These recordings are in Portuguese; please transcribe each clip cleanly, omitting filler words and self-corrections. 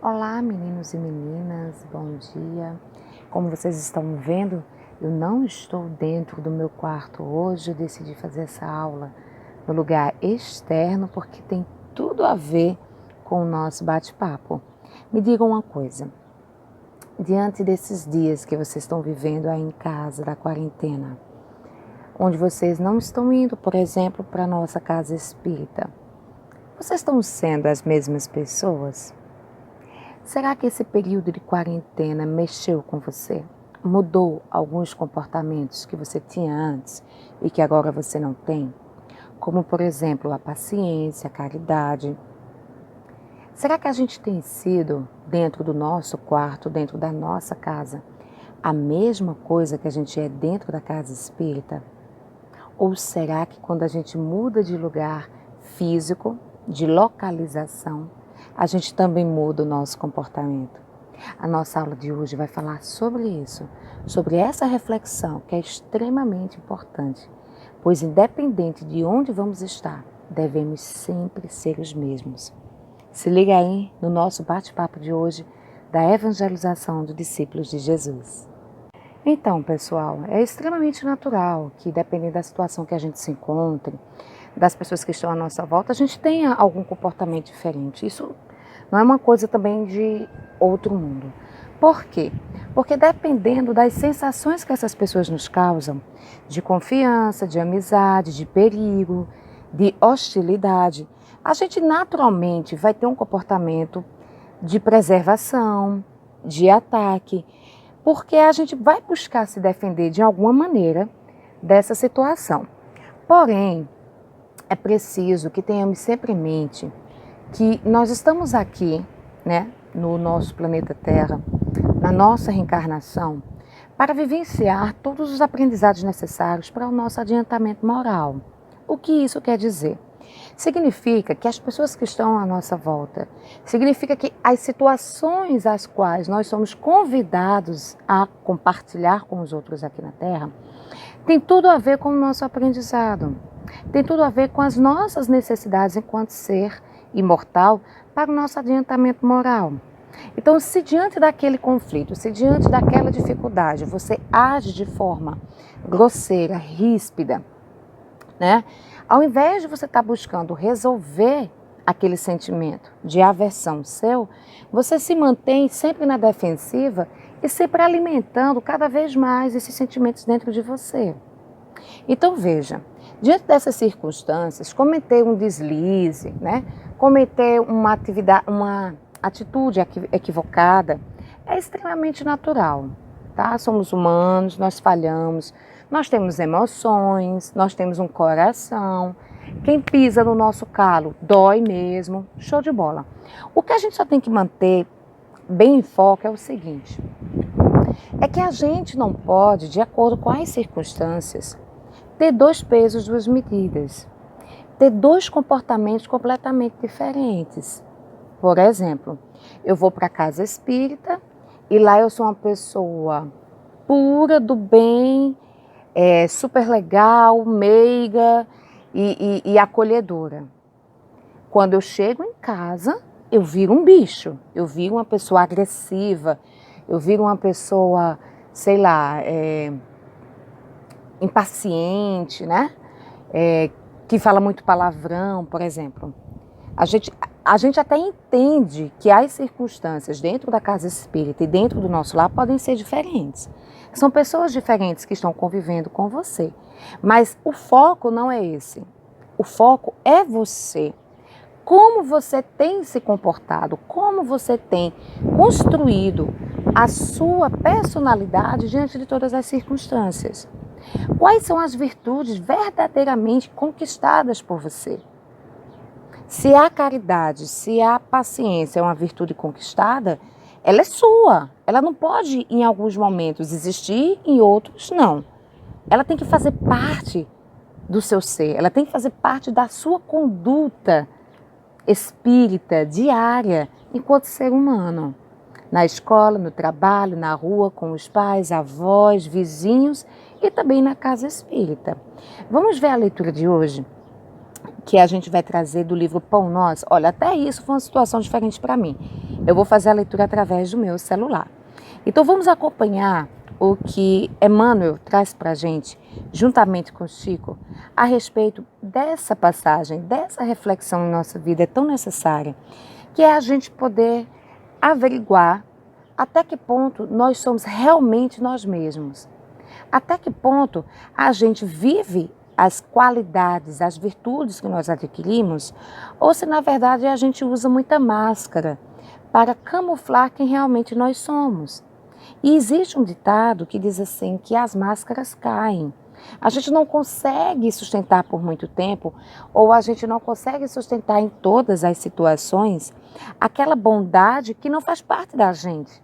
Olá, meninos e meninas, bom dia. Como vocês estão vendo, eu não estou dentro do meu quarto hoje. Eu decidi fazer essa aula no lugar externo porque tem tudo a ver com o nosso bate-papo. Me digam uma coisa, diante desses dias que vocês estão vivendo aí em casa, da quarentena, onde vocês não estão indo, por exemplo, para a nossa casa espírita, vocês estão sendo as mesmas pessoas? Será que esse período de quarentena mexeu com você? Mudou alguns comportamentos que você tinha antes e que agora você não tem? Como, por exemplo, a paciência, a caridade. Será que a gente tem sido, dentro do nosso quarto, dentro da nossa casa, a mesma coisa que a gente é dentro da casa espírita? Ou será que quando a gente muda de lugar físico, de localização, a gente também muda o nosso comportamento? A nossa aula de hoje vai falar sobre isso, sobre essa reflexão que é extremamente importante, pois independente de onde vamos estar, devemos sempre ser os mesmos. Se liga aí no nosso bate-papo de hoje da evangelização dos discípulos de Jesus. Então, pessoal, é extremamente natural que, dependendo da situação que a gente se encontre, das pessoas que estão à nossa volta, a gente tenha algum comportamento diferente. Isso não é uma coisa também de outro mundo. Por quê? Porque dependendo das sensações que essas pessoas nos causam, de confiança, de amizade, de perigo, de hostilidade, a gente naturalmente vai ter um comportamento de preservação, de ataque, porque a gente vai buscar se defender de alguma maneira dessa situação. Porém, é preciso que tenhamos sempre em mente que nós estamos aqui, né, no nosso planeta Terra, na nossa reencarnação, para vivenciar todos os aprendizados necessários para o nosso adiantamento moral. O que isso quer dizer? Significa que as pessoas que estão à nossa volta, significa que as situações às quais nós somos convidados a compartilhar com os outros aqui na Terra, tem tudo a ver com o nosso aprendizado, tem tudo a ver com as nossas necessidades enquanto ser imortal para o nosso adiantamento moral. Então, se diante daquele conflito, se diante daquela dificuldade, você age de forma grosseira, ríspida, né? Ao invés de você estar buscando resolver aquele sentimento de aversão seu, você se mantém sempre na defensiva e sempre alimentando cada vez mais esses sentimentos dentro de você. Então veja, diante dessas circunstâncias, cometer um deslize, né? Cometer uma atitude equivocada é extremamente natural, tá? Somos humanos, nós falhamos, nós temos emoções, nós temos um coração. Quem pisa no nosso calo dói mesmo, show de bola. O que a gente só tem que manter bem em foco é o seguinte, é que a gente não pode, de acordo com as circunstâncias, ter dois pesos, duas medidas, ter dois comportamentos completamente diferentes. Por exemplo, eu vou para a casa espírita e lá eu sou uma pessoa pura, do bem, super legal, meiga e acolhedora. Quando eu chego em casa, eu viro um bicho, eu viro uma pessoa agressiva, eu viro uma pessoa, sei lá, impaciente, né? Que fala muito palavrão, por exemplo. A gente até entende que as circunstâncias dentro da casa espírita e dentro do nosso lar podem ser diferentes. São pessoas diferentes que estão convivendo com você. Mas o foco não é esse. O foco é você. Como você tem se comportado, como você tem construído a sua personalidade diante de todas as circunstâncias. Quais são as virtudes verdadeiramente conquistadas por você? Se a caridade, se a paciência é uma virtude conquistada, ela é sua. Ela não pode, em alguns momentos, existir, em outros, não. Ela tem que fazer parte do seu ser, ela tem que fazer parte da sua conduta espírita, diária, enquanto ser humano. Na escola, no trabalho, na rua, com os pais, avós, vizinhos e também na casa espírita. Vamos ver a leitura de hoje? que a gente vai trazer do livro Pão Nosso. Olha, até isso foi uma situação diferente para mim. Eu vou fazer a leitura através do meu celular. Então vamos acompanhar o que Emmanuel traz para a gente, juntamente com Chico, a respeito dessa passagem, dessa reflexão em nossa vida é tão necessária, que é a gente poder averiguar até que ponto nós somos realmente nós mesmos. Até que ponto a gente vive as qualidades, as virtudes que nós adquirimos, ou se na verdade a gente usa muita máscara para camuflar quem realmente nós somos. E existe um ditado que diz assim, que as máscaras caem. A gente não consegue sustentar por muito tempo, ou a gente não consegue sustentar em todas as situações, aquela bondade que não faz parte da gente.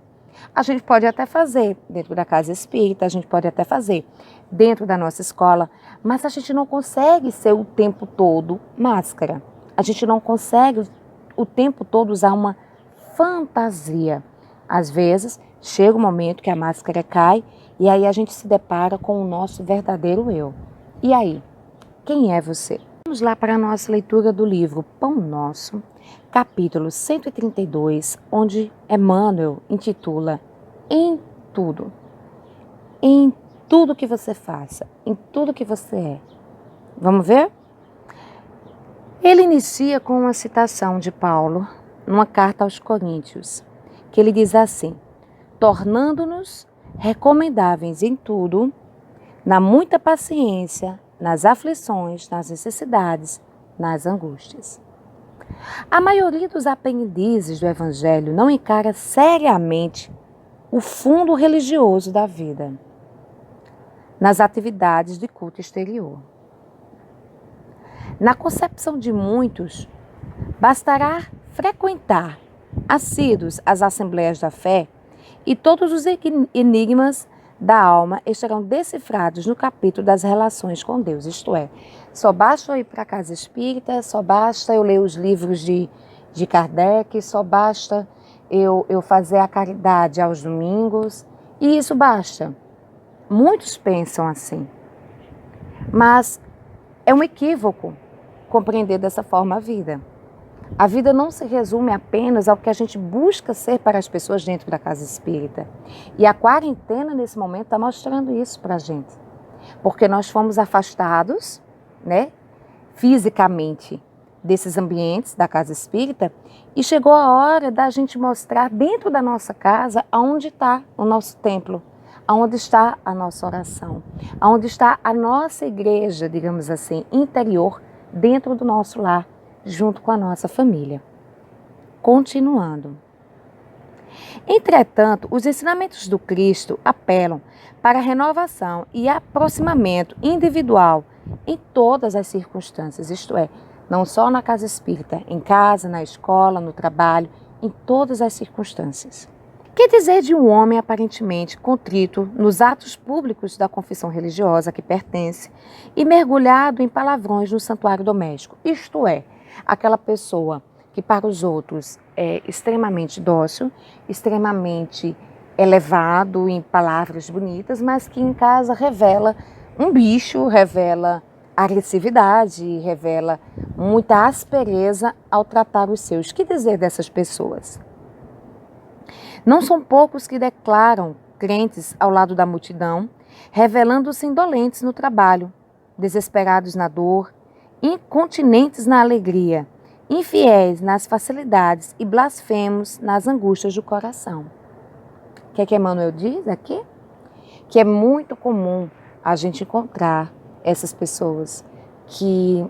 A gente pode até fazer dentro da casa espírita, a gente pode até fazer dentro da nossa escola, mas a gente não consegue ser o tempo todo máscara. A gente não consegue o tempo todo usar uma fantasia. Às vezes, chega um momento que a máscara cai e aí a gente se depara com o nosso verdadeiro eu. E aí, quem é você? Vamos lá para a nossa leitura do livro Pão Nosso, capítulo 132, onde Emmanuel intitula Em tudo que você faça, em tudo que você é. Vamos ver? Ele inicia com uma citação de Paulo, numa carta aos Coríntios, que ele diz assim: tornando-nos recomendáveis em tudo, na muita paciência, nas aflições, nas necessidades, nas angústias. A maioria dos aprendizes do Evangelho não encara seriamente o fundo religioso da vida, nas atividades de culto exterior. Na concepção de muitos, bastará frequentar assíduos as assembleias da fé e todos os enigmas da alma estarão decifrados no capítulo das relações com Deus. Isto é, só basta eu ir para a casa espírita, só basta eu ler os livros de Kardec, só basta eu fazer a caridade aos domingos, e isso basta. Muitos pensam assim, mas é um equívoco compreender dessa forma a vida. A vida não se resume apenas ao que a gente busca ser para as pessoas dentro da casa espírita. E a quarentena, nesse momento, está mostrando isso para a gente. Porque nós fomos afastados, fisicamente, desses ambientes da casa espírita, e chegou a hora da gente mostrar dentro da nossa casa aonde está o nosso templo, aonde está a nossa oração, aonde está a nossa igreja, digamos assim, interior, dentro do nosso lar, junto com a nossa família. Continuando. Entretanto, os ensinamentos do Cristo apelam para a renovação e aproximamento individual em todas as circunstâncias, isto é, não só na casa espírita, em casa, na escola, no trabalho, em todas as circunstâncias. Que dizer de um homem aparentemente contrito nos atos públicos da confissão religiosa a que pertence e mergulhado em palavrões no santuário doméstico, isto é, aquela pessoa que para os outros é extremamente dócil, extremamente elevado em palavras bonitas, mas que em casa revela um bicho, revela agressividade, revela muita aspereza ao tratar os seus. Que dizer dessas pessoas? Não são poucos que declaram crentes ao lado da multidão, revelando-se indolentes no trabalho, desesperados na dor, incontinentes na alegria, infiéis nas facilidades e blasfemos nas angústias do coração. O que é que Emmanuel diz aqui? Que é muito comum a gente encontrar essas pessoas que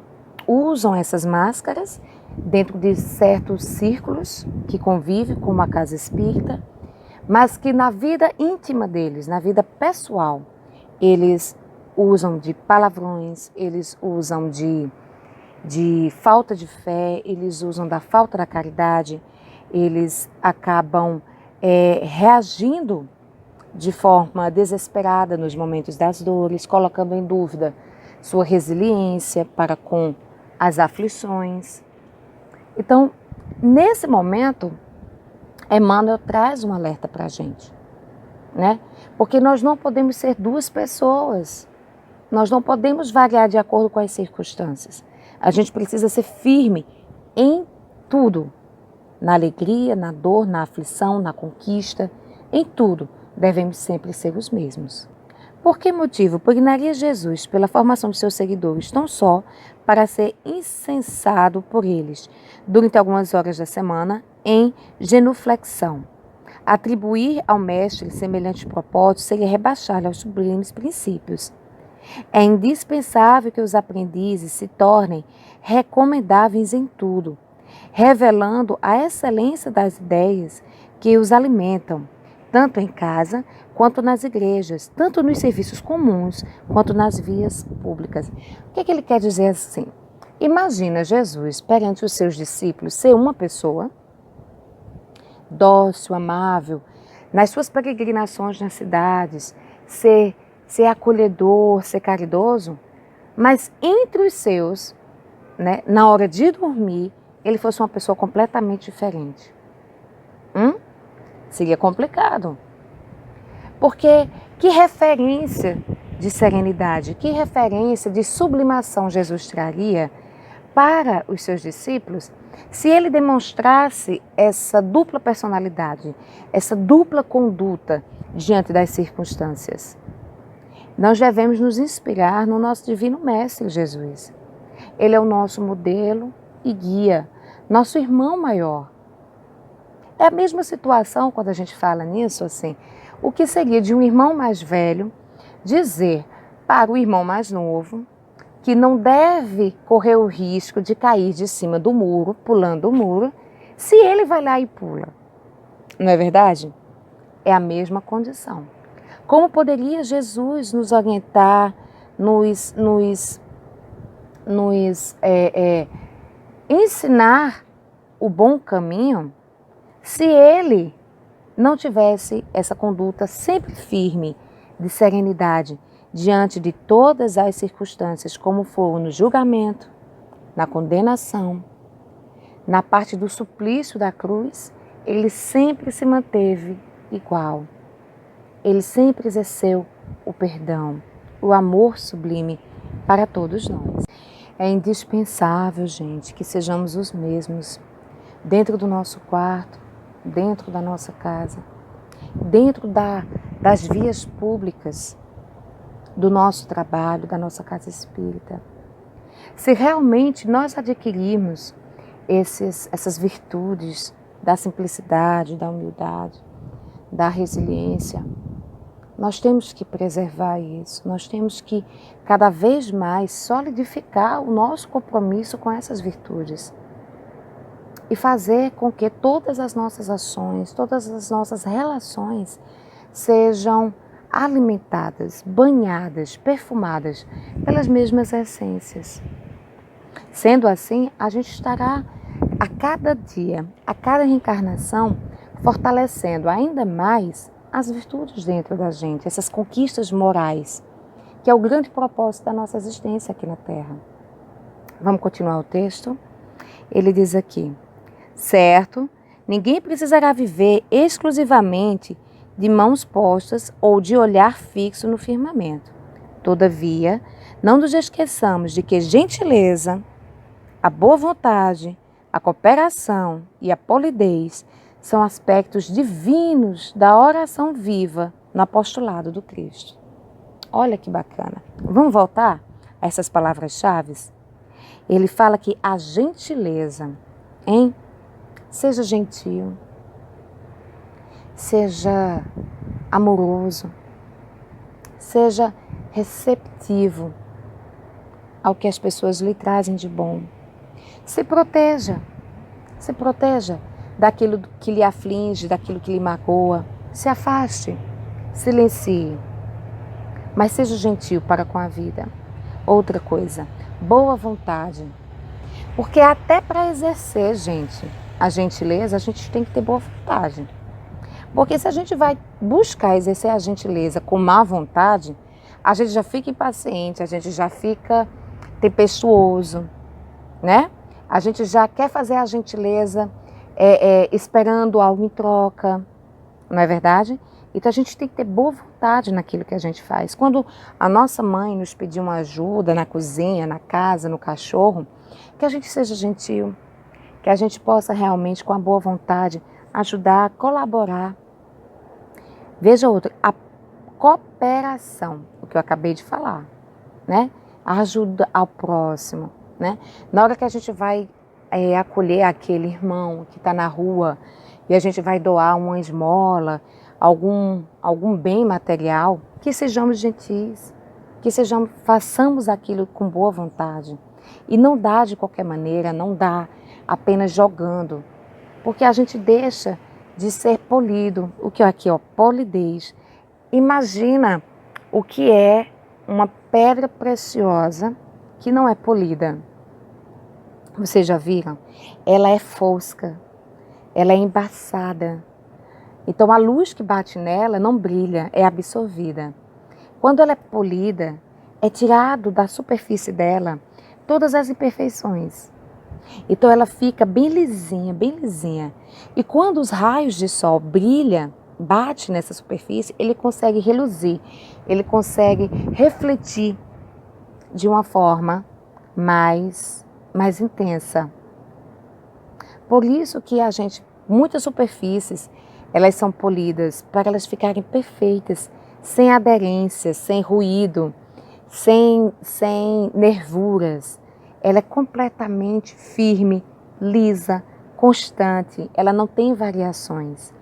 usam essas máscaras dentro de certos círculos que convivem com uma casa espírita, mas que na vida íntima deles, na vida pessoal, eles usam de palavrões, eles usam de falta de fé, eles usam da falta da caridade, eles acabam reagindo de forma desesperada nos momentos das dores, colocando em dúvida sua resiliência para com as aflições. Então, nesse momento, Emmanuel traz um alerta para a gente, Porque nós não podemos ser duas pessoas, nós não podemos variar de acordo com as circunstâncias. A gente precisa ser firme em tudo. Na alegria, na dor, na aflição, na conquista, em tudo, devemos sempre ser os mesmos. Por que motivo pugnaria Jesus pela formação de seus seguidores tão só para ser incensado por eles durante algumas horas da semana em genuflexão? Atribuir ao mestre semelhante propósito seria rebaixar-lhe aos sublimes princípios. É indispensável que os aprendizes se tornem recomendáveis em tudo, revelando a excelência das ideias que os alimentam, tanto em casa quanto nas igrejas, tanto nos serviços comuns quanto nas vias públicas. O que ele quer dizer assim? Imagina Jesus perante os seus discípulos ser uma pessoa dócil, amável, nas suas peregrinações nas cidades, ser acolhedor, ser caridoso, mas entre os seus, né, na hora de dormir, ele fosse uma pessoa completamente diferente. Seria complicado. Porque que referência de serenidade, que referência de sublimação Jesus traria para os seus discípulos se ele demonstrasse essa dupla personalidade, essa dupla conduta diante das circunstâncias? Nós devemos nos inspirar no nosso divino mestre Jesus. Ele é o nosso modelo e guia, nosso irmão maior. É a mesma situação quando a gente fala nisso, assim, o que seria de um irmão mais velho dizer para o irmão mais novo que não deve correr o risco de cair de cima do muro, pulando o muro, se ele vai lá e pula. Não é verdade? É a mesma condição. Como poderia Jesus nos orientar, nos ensinar o bom caminho se ele não tivesse essa conduta sempre firme, de serenidade, diante de todas as circunstâncias, como for no julgamento, na condenação, na parte do suplício da cruz, ele sempre se manteve igual. Ele sempre exerceu o perdão, o amor sublime para todos nós. É indispensável, gente, que sejamos os mesmos dentro do nosso quarto, dentro da nossa casa, dentro das vias públicas, do nosso trabalho, da nossa casa espírita. Se realmente nós adquirirmos essas virtudes da simplicidade, da humildade, da resiliência, nós temos que preservar isso, nós temos que cada vez mais solidificar o nosso compromisso com essas virtudes e fazer com que todas as nossas ações, todas as nossas relações sejam alimentadas, banhadas, perfumadas pelas mesmas essências. Sendo assim, a gente estará a cada dia, a cada reencarnação, fortalecendo ainda mais as virtudes dentro da gente, essas conquistas morais, que é o grande propósito da nossa existência aqui na Terra. Vamos continuar o texto? Ele diz aqui: certo, ninguém precisará viver exclusivamente de mãos postas ou de olhar fixo no firmamento. Todavia, não nos esqueçamos de que gentileza, a boa vontade, a cooperação e a polidez são aspectos divinos da oração viva no apostolado do Cristo. Olha que bacana. Vamos voltar a essas palavras-chave? Ele fala que a gentileza, hein? Seja gentil, seja amoroso, seja receptivo ao que as pessoas lhe trazem de bom. Se proteja daquilo que lhe aflige, daquilo que lhe magoa. Se afaste, silencie, mas seja gentil para com a vida. Outra coisa, boa vontade. Porque até para exercer, gente, a gentileza, a gente tem que ter boa vontade. Porque se a gente vai buscar exercer a gentileza com má vontade, a gente já fica impaciente, a gente já fica tempestuoso, né? A gente já quer fazer a gentileza esperando algo em troca, não é verdade? Então a gente tem que ter boa vontade naquilo que a gente faz. Quando a nossa mãe nos pediu uma ajuda na cozinha, na casa, no cachorro, Que a gente seja gentil, que a gente possa realmente, com a boa vontade, ajudar, colaborar. Veja outro, a cooperação, o que eu acabei de falar, né? A ajuda ao próximo, né? Na hora que a gente vai acolher aquele irmão que está na rua e a gente vai doar uma esmola, algum bem material, que sejamos gentis, façamos aquilo com boa vontade. E não dá de qualquer maneira, não dá apenas jogando, porque a gente deixa de ser polido. O que é aqui, ó, polidez. Imagina o que é uma pedra preciosa que não é polida. Vocês já viram? Ela é fosca, ela é embaçada. Então a luz que bate nela não brilha, é absorvida. Quando ela é polida, é tirado da superfície dela todas as imperfeições. Então ela fica bem lisinha, bem lisinha. E quando os raios de sol brilham, bate nessa superfície, ele consegue reluzir, ele consegue refletir de uma forma mais intensa. Por isso que muitas superfícies, elas são polidas para elas ficarem perfeitas, sem aderência, sem ruído, sem nervuras. Ela é completamente firme, lisa, constante, ela não tem variações.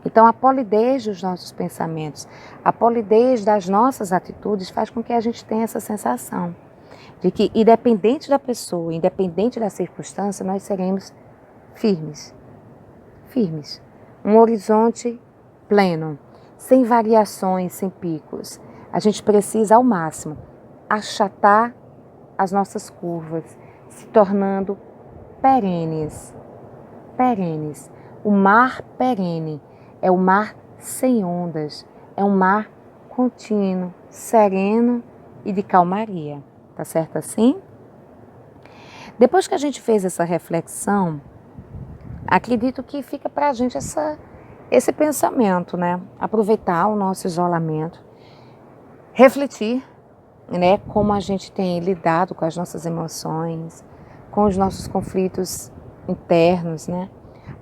Então a polidez dos nossos pensamentos, a polidez das nossas atitudes faz com que a gente tenha essa sensação de que, independente da pessoa, independente da circunstância, nós seremos firmes. Firmes. Um horizonte pleno, sem variações, sem picos. A gente precisa, ao máximo, achatar as nossas curvas, se tornando perenes. Perenes. O mar perene é o mar sem ondas, é um mar contínuo, sereno e de calmaria. Tá certo assim? Depois que a gente fez essa reflexão, acredito que fica para a gente esse pensamento, né? Aproveitar o nosso isolamento, refletir, né? Como a gente tem lidado com as nossas emoções, com os nossos conflitos internos, né?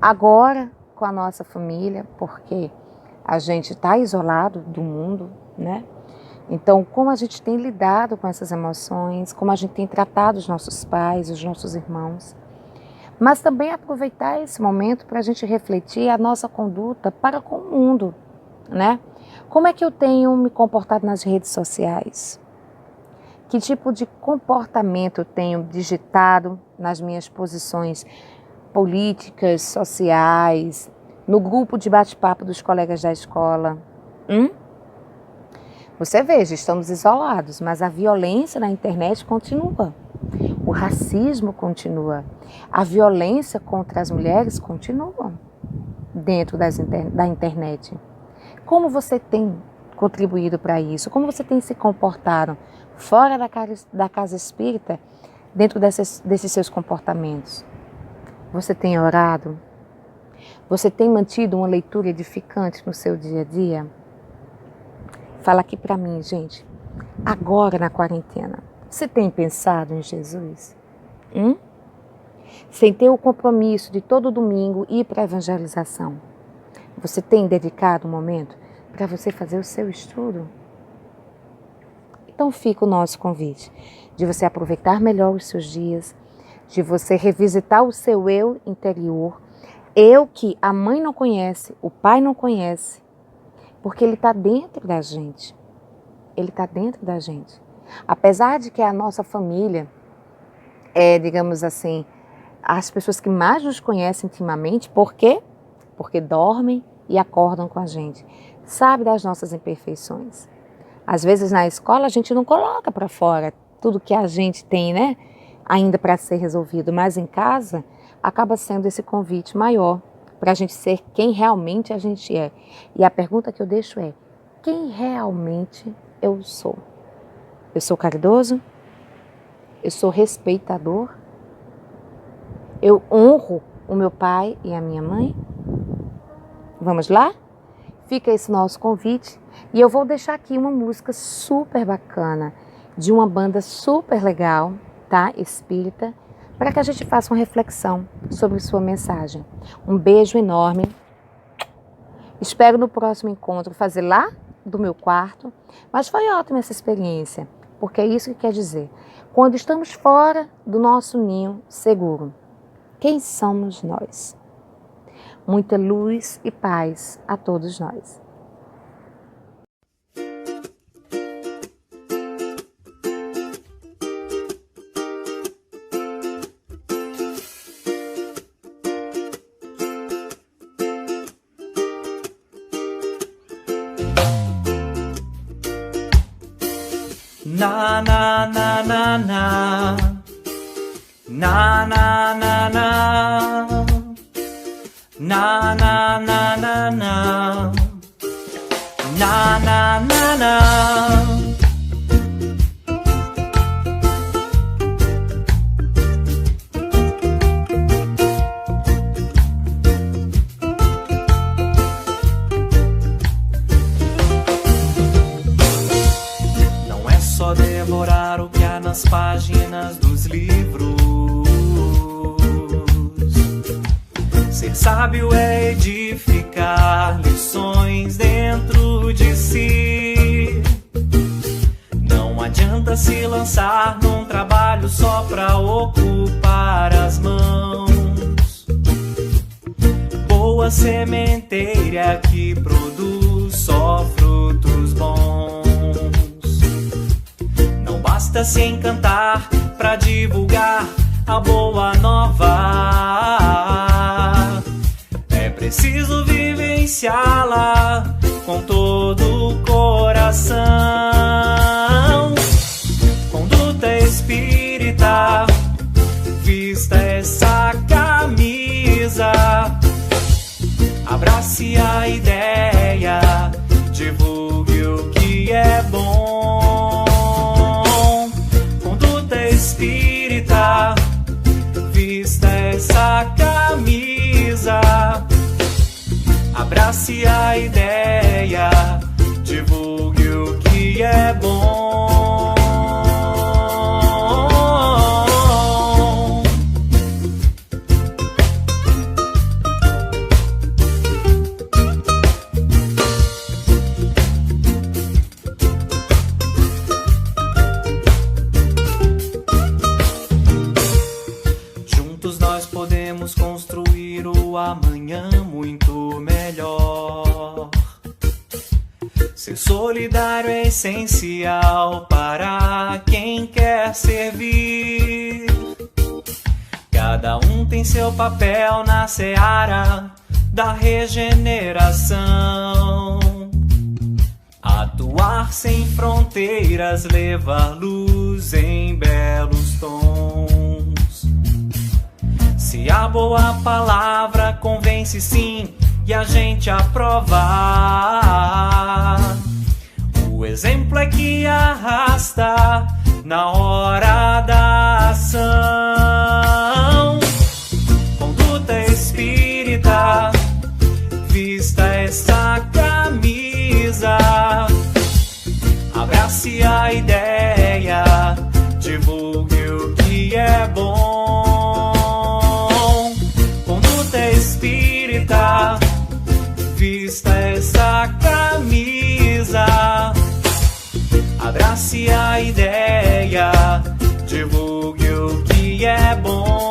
Agora com a nossa família, porque a gente está isolado do mundo, né? Então, como a gente tem lidado com essas emoções, como a gente tem tratado os nossos pais, os nossos irmãos, mas também aproveitar esse momento para a gente refletir a nossa conduta para com o mundo, né? Como é que eu tenho me comportado nas redes sociais? Que tipo de comportamento eu tenho digitado nas minhas posições políticas, sociais, no grupo de bate-papo dos colegas da escola? Você veja, estamos isolados, mas a violência na internet continua. O racismo continua. A violência contra as mulheres continua dentro da internet. Como você tem contribuído para isso? Como você tem se comportado fora da casa espírita dentro desses seus comportamentos? Você tem orado? Você tem mantido uma leitura edificante no seu dia a dia? Fala aqui para mim, gente. Agora na quarentena, você tem pensado em Jesus? Sem ter o compromisso de todo domingo ir para a evangelização, você tem dedicado um momento para você fazer o seu estudo? Então fica o nosso convite de você aproveitar melhor os seus dias, de você revisitar o seu eu interior, eu que a mãe não conhece, o pai não conhece, porque ele está dentro da gente. Ele está dentro da gente. Apesar de que a nossa família digamos assim, as pessoas que mais nos conhecem intimamente, por quê? Porque dormem e acordam com a gente. Sabe das nossas imperfeições. Às vezes na escola a gente não coloca para fora tudo que a gente tem, né? Ainda para ser resolvido, mas em casa acaba sendo esse convite maior para a gente ser quem realmente a gente é. E a pergunta que eu deixo é: quem realmente eu sou? Eu sou caridoso? Eu sou respeitador? Eu honro o meu pai e a minha mãe? Vamos lá? Fica esse nosso convite e eu vou deixar aqui uma música super bacana de uma banda super legal, tá? Espírita, para que a gente faça uma reflexão sobre sua mensagem. Um beijo enorme. Espero no próximo encontro fazer lá do meu quarto, mas foi ótima essa experiência, porque é isso que quer dizer. Quando estamos fora do nosso ninho seguro, quem somos nós? Muita luz e paz a todos nós. Na na na na na na na na na na na na na na na na na na. Só devorar o que há nas páginas dos livros. Ser sábio é edificar lições dentro de si. Não adianta se lançar num trabalho só pra ocupar as mãos. Boa sementeira que produz só frutos bons. Basta se encantar pra divulgar a boa nova. É preciso vivenciá-la com todo o coração. Conduta espírita, vista essa camisa. Abrace a ideia, divulgue o que é bom. Espírita, vista essa camisa. Abrace a ideia, divulgue o que é bom. Construir o amanhã muito melhor. Ser solidário é essencial para quem quer servir. Cada um tem seu papel na seara da regeneração. Atuar sem fronteiras, levar luz em belos tons. Se a boa palavra convence sim e a gente aprova, o exemplo é que arrasta na hora da ação. Conduta espírita, vista essa camisa. Abrace a ideia, divulgue o que é bom. Espírita, vista essa camisa. Abrace a ideia, divulgue o que é bom.